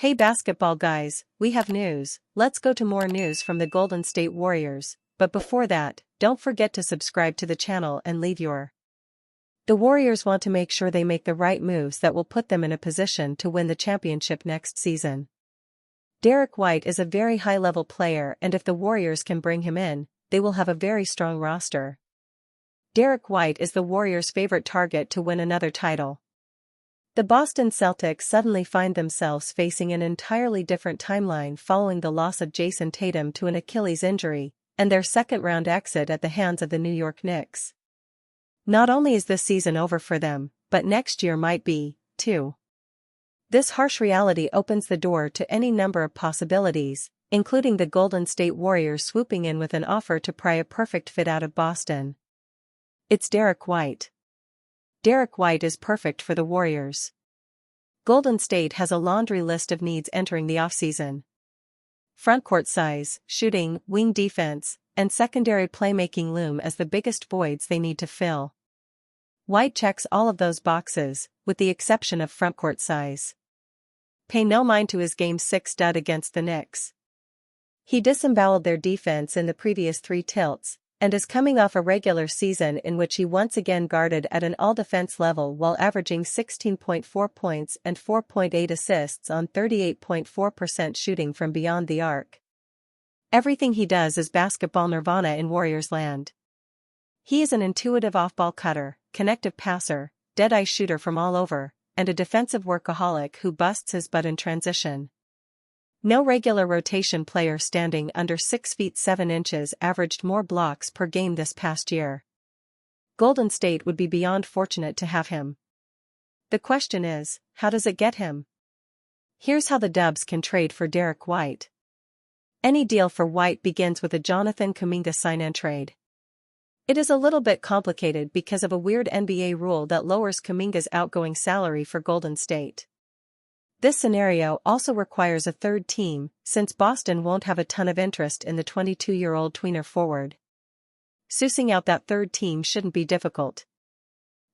Hey basketball guys, we have news. Let's go to more news from the Golden State Warriors, but before that, don't forget to subscribe to the channel and leave your. The Warriors want to make sure they make the right moves that will put them in a position to win the championship next season. Derek White is a very high-level player, and if the Warriors can bring him in, they will have a very strong roster. Derek White is the Warriors' favorite target to win another title. The Boston Celtics suddenly find themselves facing an entirely different timeline following the loss of Jason Tatum to an Achilles injury, and their second-round exit at the hands of the New York Knicks. Not only is this season over for them, but next year might be, too. This harsh reality opens the door to any number of possibilities, including the Golden State Warriors swooping in with an offer to pry a perfect fit out of Boston. It's Derek White. Derek White is perfect for the Warriors. Golden State has a laundry list of needs entering the offseason. Frontcourt size, shooting, wing defense, and secondary playmaking loom as the biggest voids they need to fill. White checks all of those boxes, with the exception of frontcourt size. Pay no mind to his Game 6 dud against the Knicks. He disemboweled their defense in the previous 3 tilts, and is coming off a regular season in which he once again guarded at an all-defense level while averaging 16.4 points and 4.8 assists on 38.4% shooting from beyond the arc. Everything he does is basketball nirvana in Warriors land. He is an intuitive off-ball cutter, connective passer, dead-eye shooter from all over, and a defensive workaholic who busts his butt in transition. No regular rotation player standing under 6 feet 7 inches averaged more blocks per game this past year. Golden State would be beyond fortunate to have him. The question is, how does it get him? Here's how the Dubs can trade for Derek White. Any deal for White begins with a Jonathan Kuminga sign-and trade. It is a little bit complicated because of a weird NBA rule that lowers Kuminga's outgoing salary for Golden State. This scenario also requires a third team, since Boston won't have a ton of interest in the 22-year-old tweener forward. Sussing out that third team shouldn't be difficult.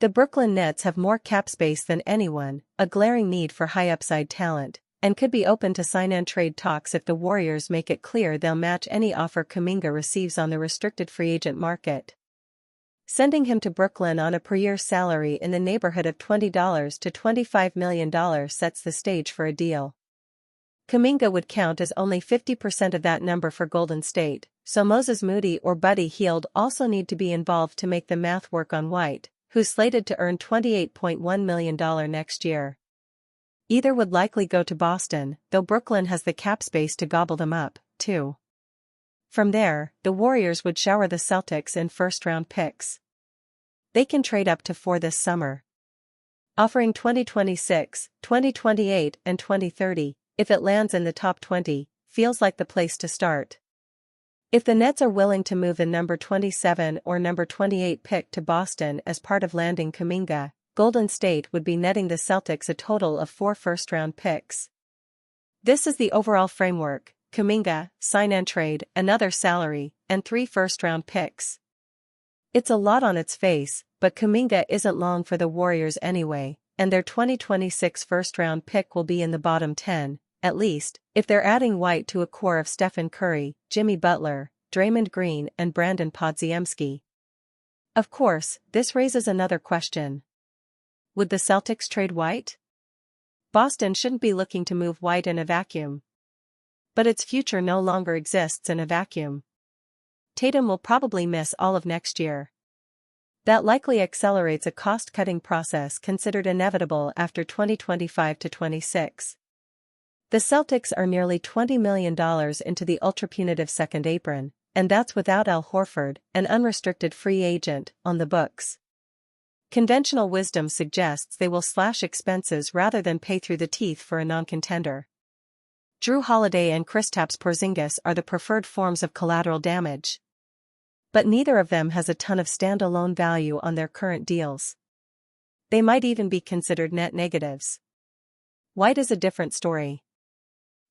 The Brooklyn Nets have more cap space than anyone, a glaring need for high-upside talent, and could be open to sign-and-trade talks if the Warriors make it clear they'll match any offer Kuminga receives on the restricted free agent market. Sending him to Brooklyn on a per-year salary in the neighborhood of $20 to $25 million sets the stage for a deal. Kuminga would count as only 50% of that number for Golden State, so Moses Moody or Buddy Hield also need to be involved to make the math work on White, who's slated to earn $28.1 million next year. Either would likely go to Boston, though Brooklyn has the cap space to gobble them up, too. From there, the Warriors would shower the Celtics in first-round picks. They can trade up to 4 this summer, offering 2026, 2028, and 2030. If it lands in the top 20, feels like the place to start. If the Nets are willing to move the number 27 or number 28 pick to Boston as part of landing Kuminga, Golden State would be netting the Celtics a total of 4 first-round picks. This is the overall framework: Kuminga, sign-and-trade, another salary, and 3 first-round picks. It's a lot on its face, but Kuminga isn't long for the Warriors anyway, and their 2026 first-round pick will be in the bottom 10, at least, if they're adding White to a core of Stephen Curry, Jimmy Butler, Draymond Green, and Brandon Podziemski. Of course, this raises another question. Would the Celtics trade White? Boston shouldn't be looking to move White in a vacuum. But its future no longer exists in a vacuum. Tatum will probably miss all of next year. That likely accelerates a cost-cutting process considered inevitable after 2025 to 26. The Celtics are nearly $20 million into the ultra-punitive second apron, and that's without Al Horford, an unrestricted free agent, on the books. Conventional wisdom suggests they will slash expenses rather than pay through the teeth for a non-contender. Jrue Holiday and Kristaps Porzingis are the preferred forms of collateral damage. But neither of them has a ton of standalone value on their current deals. They might even be considered net negatives. White is a different story.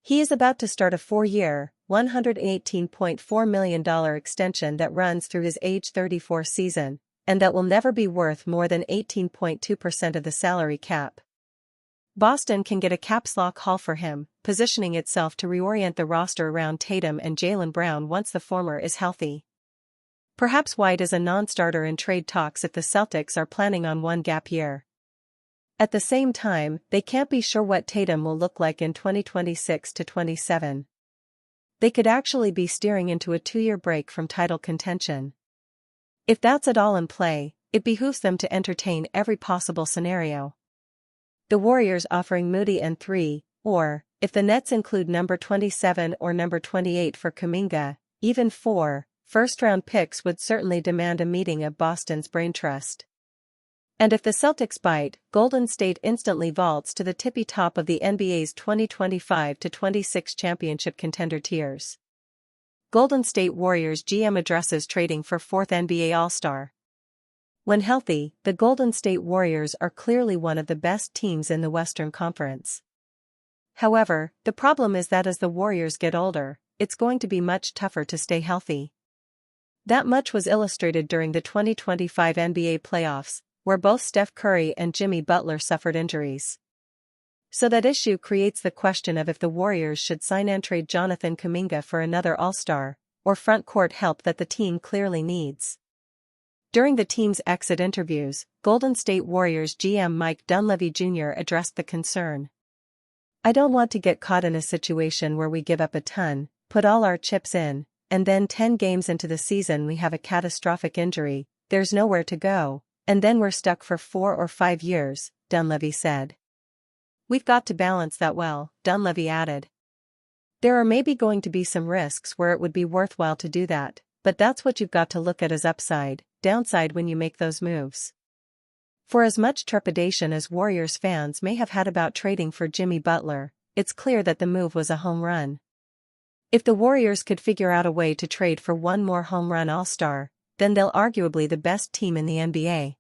He is about to start a 4-year, $118.4 million extension that runs through his age 34 season, and that will never be worth more than 18.2% of the salary cap. Boston can get a caps lock haul for him, positioning itself to reorient the roster around Tatum and Jaylen Brown once the former is healthy. Perhaps White is a non-starter in trade talks if the Celtics are planning on one gap year. At the same time, they can't be sure what Tatum will look like in 2026 to 27. They could actually be steering into a 2-year break from title contention. If that's at all in play, it behooves them to entertain every possible scenario. The Warriors offering Moody and 3, or, if the Nets include number 27 or number 28 for Kuminga, even 4, first-round picks would certainly demand a meeting of Boston's brain trust. And if the Celtics bite, Golden State instantly vaults to the tippy top of the NBA's 2025-26 championship contender tiers. Golden State Warriors GM addresses trading for 4th NBA All-Star. When healthy, the Golden State Warriors are clearly one of the best teams in the Western Conference. However, the problem is that as the Warriors get older, it's going to be much tougher to stay healthy. That much was illustrated during the 2025 NBA playoffs, where both Steph Curry and Jimmy Butler suffered injuries. So that issue creates the question of if the Warriors should sign and trade Jonathan Kuminga for another All-Star, or front-court help that the team clearly needs. During the team's exit interviews, Golden State Warriors GM Mike Dunleavy Jr. addressed the concern. "I don't want to get caught in a situation where we give up a ton, put all our chips in, and then 10 games into the season we have a catastrophic injury, there's nowhere to go, and then we're stuck for 4 or 5 years, Dunleavy said. "We've got to balance that well," Dunleavy added. "There are maybe going to be some risks where it would be worthwhile to do that, but that's what you've got to look at as upside, downside when you make those moves." For as much trepidation as Warriors fans may have had about trading for Jimmy Butler, it's clear that the move was a home run. If the Warriors could figure out a way to trade for one more home run All-Star, then they'll arguably the best team in the NBA.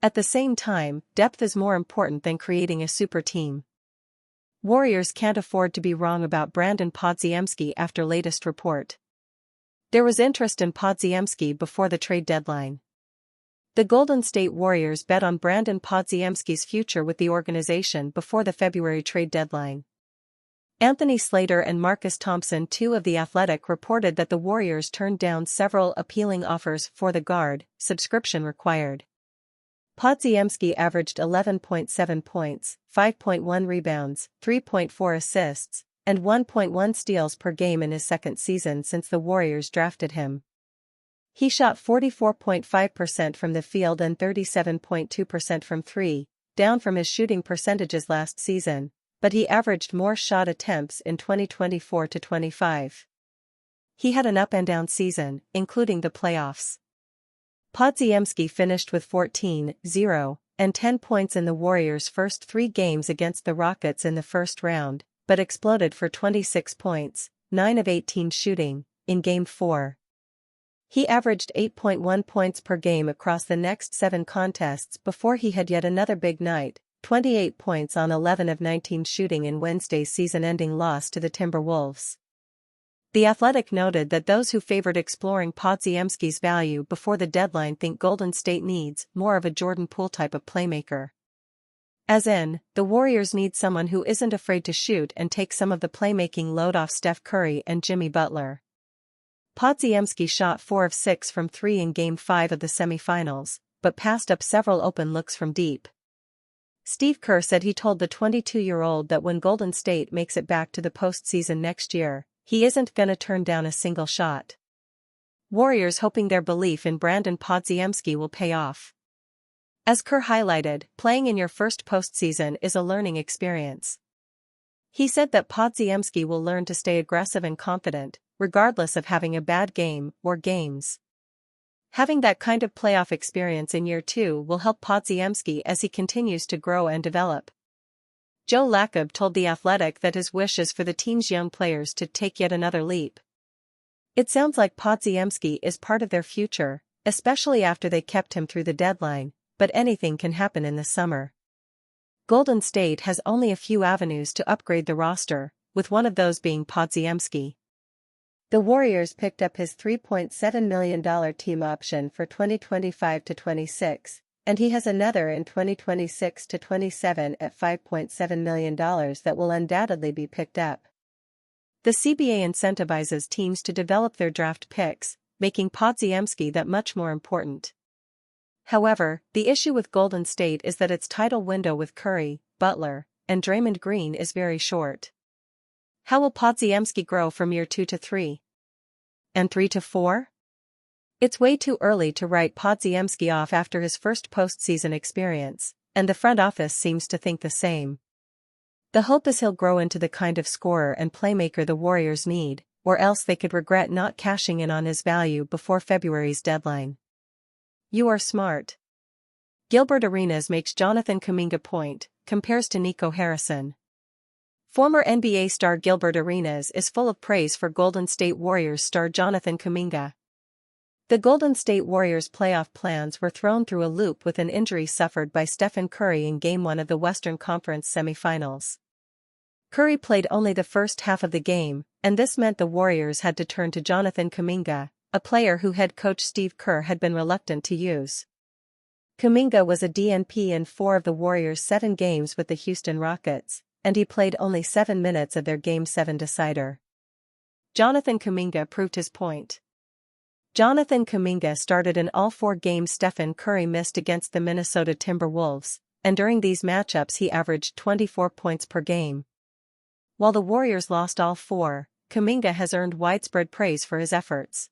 At the same time, depth is more important than creating a super team. Warriors can't afford to be wrong about Brandon Podziemski after latest report. There was interest in Podziemski before the trade deadline. The Golden State Warriors bet on Brandon Podziemski's future with the organization before the February trade deadline. Anthony Slater and Marcus Thompson, two of The Athletic, reported that the Warriors turned down several appealing offers for the guard, subscription required. Podziemski averaged 11.7 points, 5.1 rebounds, 3.4 assists, and 1.1 steals per game in his second season since the Warriors drafted him. He shot 44.5% from the field and 37.2% from 3, down from his shooting percentages last season, but he averaged more shot attempts in 2024-25. He had an up-and-down season, including the playoffs. Podziemski finished with 14, 0, and 10 points in the Warriors' first 3 games against the Rockets in the first round, but exploded for 26 points, 9 of 18 shooting, in Game 4. He averaged 8.1 points per game across the next 7 contests before he had yet another big night, 28 points on 11 of 19 shooting in Wednesday's season-ending loss to the Timberwolves. The Athletic noted that those who favored exploring Podziemski's value before the deadline think Golden State needs more of a Jordan Poole type of playmaker. As in, the Warriors need someone who isn't afraid to shoot and take some of the playmaking load off Steph Curry and Jimmy Butler. Podziemski shot 4 of 6 from 3 in Game 5 of the semifinals, but passed up several open looks from deep. Steve Kerr said he told the 22-year-old that when Golden State makes it back to the postseason next year, he isn't gonna turn down a single shot. Warriors hoping their belief in Brandon Podziemski will pay off. As Kerr highlighted, playing in your first postseason is a learning experience. He said that Podziemski will learn to stay aggressive and confident, regardless of having a bad game or games. Having that kind of playoff experience in year 2 will help Podziemski as he continues to grow and develop. Joe Lacob told The Athletic that his wish is for the team's young players to take yet another leap. "It sounds like Podziemski is part of their future, especially after they kept him through the deadline, but anything can happen in the summer." Golden State has only a few avenues to upgrade the roster, with one of those being Podziemski. The Warriors picked up his $3.7 million team option for 2025-26, And he has another in 2026 to 27 at $5.7 million that will undoubtedly be picked up. The CBA incentivizes teams to develop their draft picks, making Podziemski that much more important. However, the issue with Golden State is that its title window with Curry, Butler, and Draymond Green is very short. How will Podziemski grow from year 2 to 3? And 3 to 4? It's way too early to write Podziemski off after his first postseason experience, and the front office seems to think the same. The hope is he'll grow into the kind of scorer and playmaker the Warriors need, or else they could regret not cashing in on his value before February's deadline. You are smart. Gilbert Arenas makes Jonathan Kuminga point, compares to Nico Harrison. Former NBA star Gilbert Arenas is full of praise for Golden State Warriors star Jonathan Kuminga. The Golden State Warriors' playoff plans were thrown through a loop with an injury suffered by Stephen Curry in Game 1 of the Western Conference semifinals. Curry played only the first half of the game, and this meant the Warriors had to turn to Jonathan Kuminga, a player who head coach Steve Kerr had been reluctant to use. Kuminga was a DNP in 4 of the Warriors' 7 games with the Houston Rockets, and he played only 7 minutes of their Game 7 decider. Jonathan Kuminga proved his point. Jonathan Kuminga started in all 4 games Stephen Curry missed against the Minnesota Timberwolves, and during these matchups he averaged 24 points per game. While the Warriors lost all 4, Kuminga has earned widespread praise for his efforts.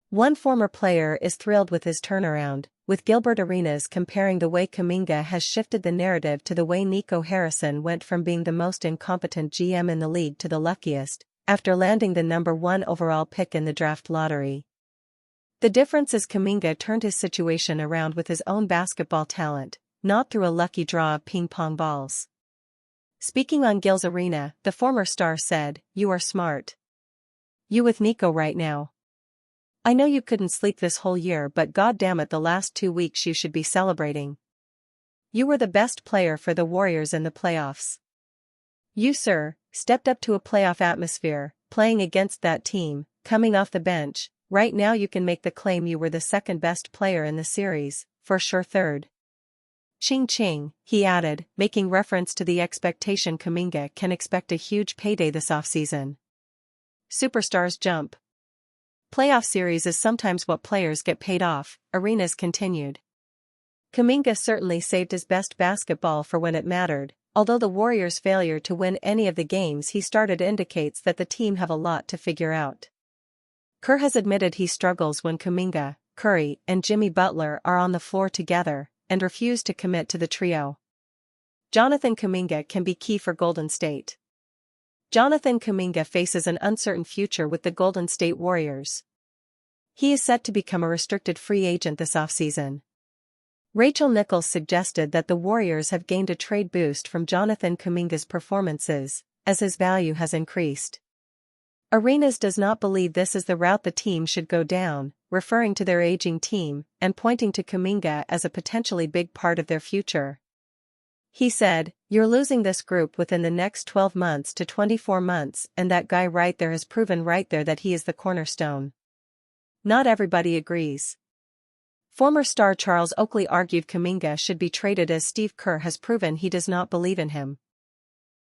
One former player is thrilled with his turnaround, with Gilbert Arenas comparing the way Kuminga has shifted the narrative to the way Nico Harrison went from being the most incompetent GM in the league to the luckiest, after landing the number 1 overall pick in the draft lottery. The difference is Kuminga turned his situation around with his own basketball talent, not through a lucky draw of ping-pong balls. Speaking on Gil's Arena, the former star said, "You are smart. You with Nico right now. I know you couldn't sleep this whole year, but goddammit, the last 2 weeks you should be celebrating. You were the best player for the Warriors in the playoffs. You, sir, stepped up to a playoff atmosphere, playing against that team, coming off the bench. Right now you can make the claim you were the second best player in the series, for sure third. Ching ching," he added, making reference to the expectation Kuminga can expect a huge payday this offseason. Superstars jump. Playoff series is sometimes what players get paid off, Arenas continued. Kuminga certainly saved his best basketball for when it mattered, although the Warriors' failure to win any of the games he started indicates that the team have a lot to figure out. Kerr has admitted he struggles when Kuminga, Curry, and Jimmy Butler are on the floor together, and refused to commit to the trio. Jonathan Kuminga can be key for Golden State. Jonathan Kuminga faces an uncertain future with the Golden State Warriors. He is set to become a restricted free agent this offseason. Rachel Nichols suggested that the Warriors have gained a trade boost from Jonathan Kuminga's performances, as his value has increased. Arenas does not believe this is the route the team should go down, referring to their aging team, and pointing to Kuminga as a potentially big part of their future. He said, "You're losing this group within the next 12 months to 24 months, and that guy right there has proven right there that he is the cornerstone." Not everybody agrees. Former star Charles Oakley argued Kuminga should be traded as Steve Kerr has proven he does not believe in him.